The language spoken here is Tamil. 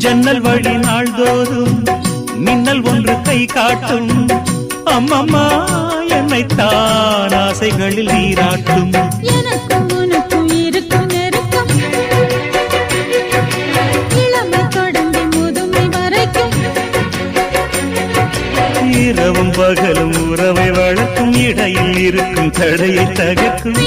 ஜன்னல் வழி நாள்தோறும் மின்னல் ஒன்று கை காட்டும் அம்மம்மா என்னைத்தான் ஆசைகளில் நீராட்டும் எனக்கும் உனக்கும் இருக்கும் நெருக்கம் இளமை தொடங்கி முதுமை வரைக்கும் இரவும் பகலும் உறவை வளர்க்கும் இடையில் இருக்கும் தடையை தகர்க்கும்